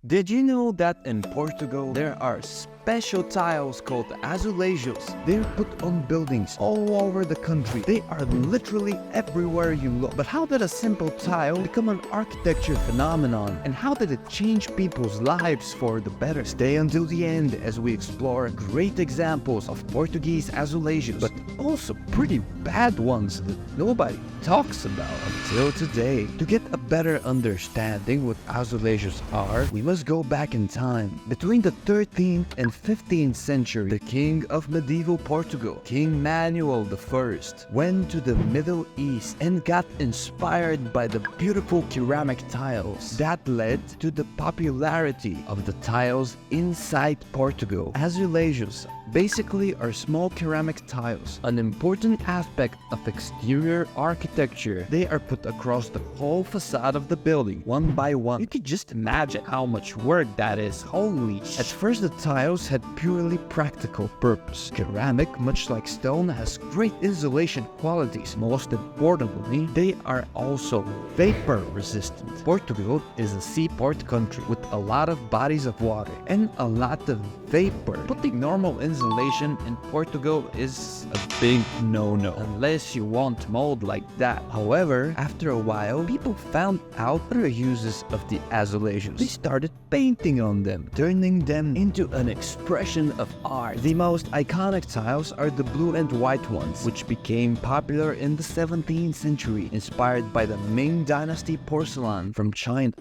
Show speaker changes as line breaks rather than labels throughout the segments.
Did you know that in Portugal there are special tiles called azulejos? They're put on buildings all over the country. They are literally everywhere you look. But how did a simple tile become an architecture phenomenon? And how did it change people's lives for the better? Stay until the end as we explore great examples of Portuguese azulejos, but also pretty bad ones that nobody talks about until today. To get a better understanding what azulejos are, we must go back in time. Between the 13th and 15th century, the king of medieval Portugal, King Manuel I, went to the Middle East and got inspired by the beautiful ceramic tiles. That led to the popularity of the tiles inside Portugal. Azulejos basically are small ceramic tiles, an important aspect of exterior architecture. They are put across the whole facade of the building, one by one. You can just imagine how much work that is. Holy sh! At first, the tiles had purely practical purpose. Ceramic, much like stone, has great insulation qualities. Most importantly, they are also vapor resistant. Portugal is a seaport country with a lot of bodies of water and a lot of vapor. Putting normal insulation in Portugal is a big no-no, unless you want mold like that. However, after a while, people found out other uses of the azulejos. They started painting on them, turning them into an expression of art. The most iconic tiles are the blue and white ones, which became popular in the 17th century, inspired by the Ming Dynasty porcelain from China.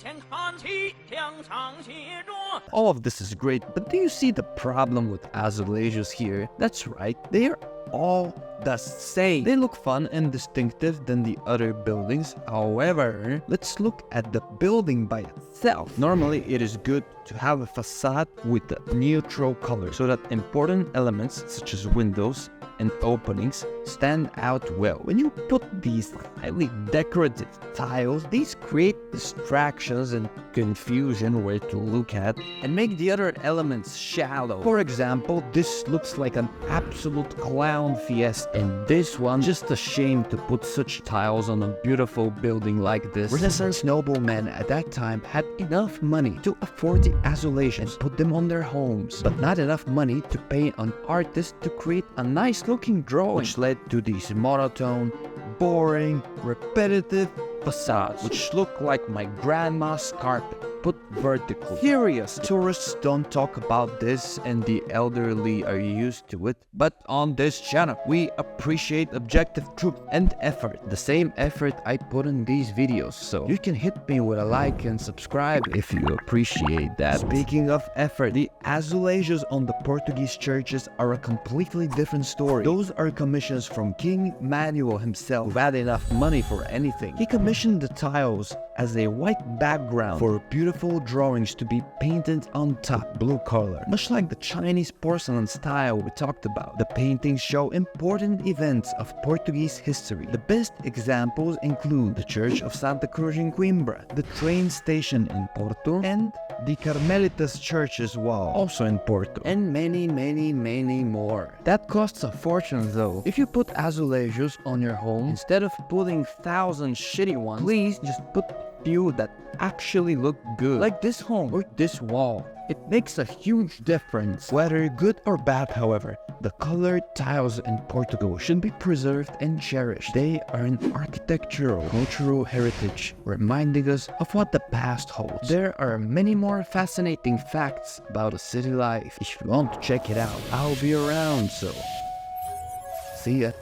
All of this is great, but do you see the problem with azulejos here? That's right, they are all the same. They look fun and distinctive than the other buildings. However, let's look at the building by itself. Normally, it is good to have a facade with a neutral color so that important elements such as windows and openings stand out well. When you put these highly decorative tiles, these create distractions and confusion where to look at and make the other elements shallow. For example, this looks like an absolute clown fiesta, and this one, just a shame to put such tiles on a beautiful building like this. Renaissance noblemen at that time had enough money to afford the azulejos and put them on their homes, but not enough money to pay an artist to create a nice looking drawing, which led to these monotone, boring, repetitive facades, which look like my grandma's carpet put vertically. Curious tourists don't talk about this and the elderly are used to it, but on this channel we appreciate objective truth and effort, the same effort I put in these videos, so you can hit me with a like and subscribe if you appreciate that. Speaking of effort, the azulejos on the Portuguese churches are a completely different story. Those are commissions from King Manuel himself, who had enough money for anything. He commissioned the tiles as a white background for beautiful drawings to be painted on top, blue color, much like the Chinese porcelain style we talked about. The paintings show important events of Portuguese history. The best examples include the Church of Santa Cruz in Coimbra, the train station in Porto, and the Carmelitas Church's wall, also in Porto, and many more. That costs a fortune though. If you put azulejos on your home, instead of putting 1,000 shitty ones, please just put few that actually look good, like this home or this wall. It makes a huge difference. Whether good or bad, however, the colored tiles in Portugal should be preserved and cherished. They are an architectural, cultural heritage, reminding us of what the past holds. There are many more fascinating facts about a city life. If you want to check it out, I'll be around, so see ya.